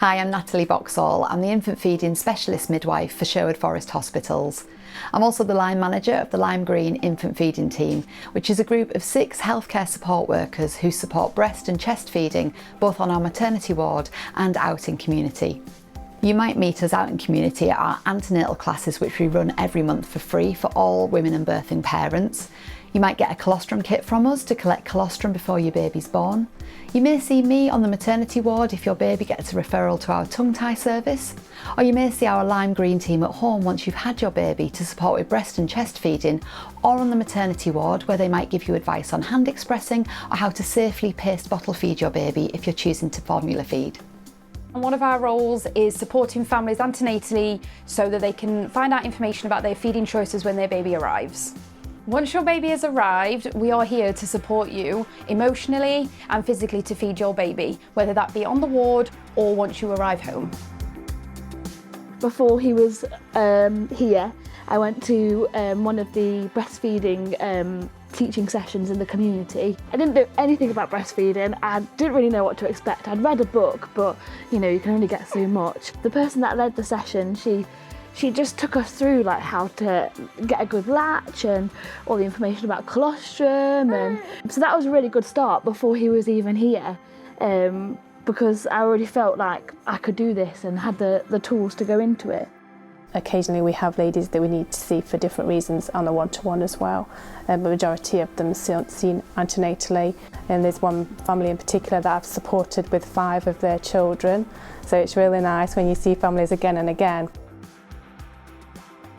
Hi, I'm Natalie Boxall. I'm the infant feeding specialist midwife for Sherwood Forest Hospitals. I'm also the line manager of the Lime Green infant feeding team, which is a group of 6 healthcare support workers who support breast and chest feeding both on our maternity ward and out in community. You might meet us out in community at our antenatal classes, which we run every month for free for all women and birthing parents. You might get a colostrum kit from us to collect colostrum before your baby's born. You may see me on the maternity ward if your baby gets a referral to our tongue tie service. Or you may see our Lime Green team at home once you've had your baby to support with breast and chest feeding, or on the maternity ward where they might give you advice on hand expressing or how to safely paste bottle feed your baby if you're choosing to formula feed. And one of our roles is supporting families antenatally so that they can find out information about their feeding choices when their baby arrives. Once your baby has arrived, we are here to support you emotionally and physically to feed your baby, whether that be on the ward or once you arrive home. Before he was here, I went to one of the breastfeeding teaching sessions in the community. I didn't know anything about breastfeeding. I didn't really know what to expect. I'd read a book, but you know, you can only get so much. The person that led the session, she just took us through like how to get a good latch and all the information about colostrum, and so that was a really good start before he was even here, because I already felt like I could do this and had the tools to go into it. Occasionally we have ladies that we need to see for different reasons on a one-to-one as well. The majority of them seen antenatally, and there's one family in particular that I've supported with 5 of their children, so it's really nice when you see families again and again.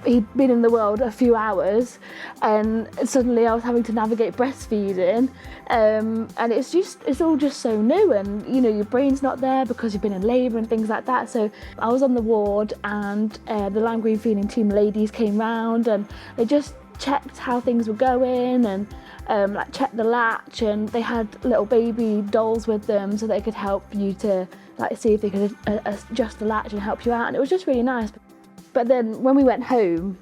He'd been in the world a few hours and suddenly I was having to navigate breastfeeding, and it's all just so new, and you know, your brain's not there because you've been in labour and things like that. So I was on the ward and the Lime Green feeding team ladies came round and they just checked how things were going and like checked the latch, and they had little baby dolls with them so they could help you to like see if they could adjust the latch and help you out, and it was just really nice. But then when we went home,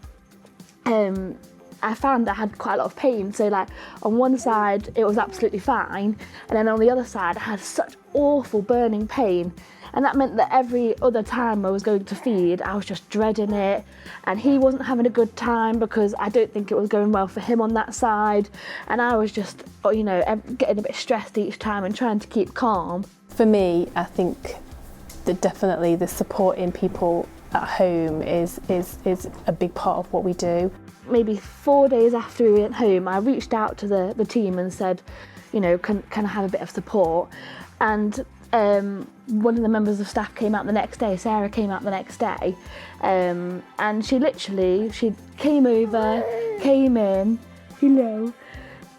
I found I had quite a lot of pain. So like on one side it was absolutely fine, and then on the other side I had such awful burning pain. And that meant that every other time I was going to feed, I was just dreading it. And he wasn't having a good time because I don't think it was going well for him on that side. And I was just, you know, getting a bit stressed each time and trying to keep calm. For me, I think that definitely the supporting people at home is a big part of what we do. Maybe 4 days after we went home, I reached out to the team and said, you know, can I have a bit of support? And one of the members of staff came out the next day, Sarah came out the next day, and she came over, came in, hello.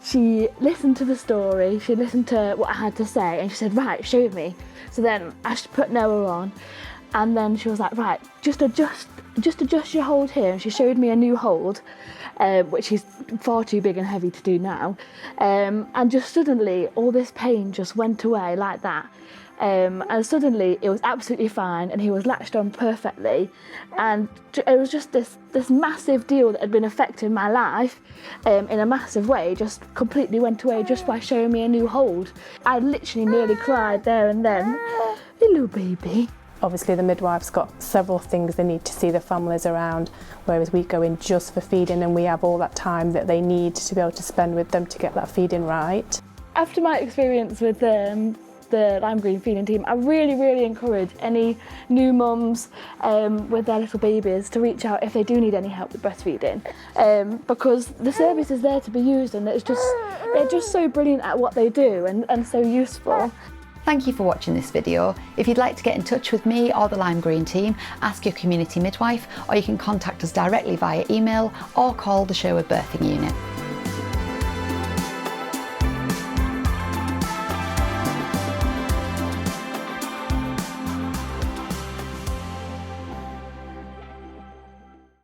She listened to the story, she listened to what I had to say, and she said, right, show me. So then I put Noah on, and then she was like, right, just adjust your hold here. And she showed me a new hold, which is far too big and heavy to do now. And just suddenly, all this pain just went away like that. And suddenly it was absolutely fine, and he was latched on perfectly. And it was just this massive deal that had been affecting my life in a massive way, just completely went away just by showing me a new hold. I literally nearly cried there and then. Hello, baby. Obviously the midwife's got several things they need to see the families around, whereas we go in just for feeding and we have all that time that they need to be able to spend with them to get that feeding right. After my experience with the Lime Green feeding team, I really encourage any new mums with their little babies to reach out if they do need any help with breastfeeding, because the service is there to be used, and they're just so brilliant at what they do and so useful. Thank you for watching this video. If you'd like to get in touch with me or the Lime Green team, ask your community midwife, or you can contact us directly via email or call the Sherwood Birthing Unit.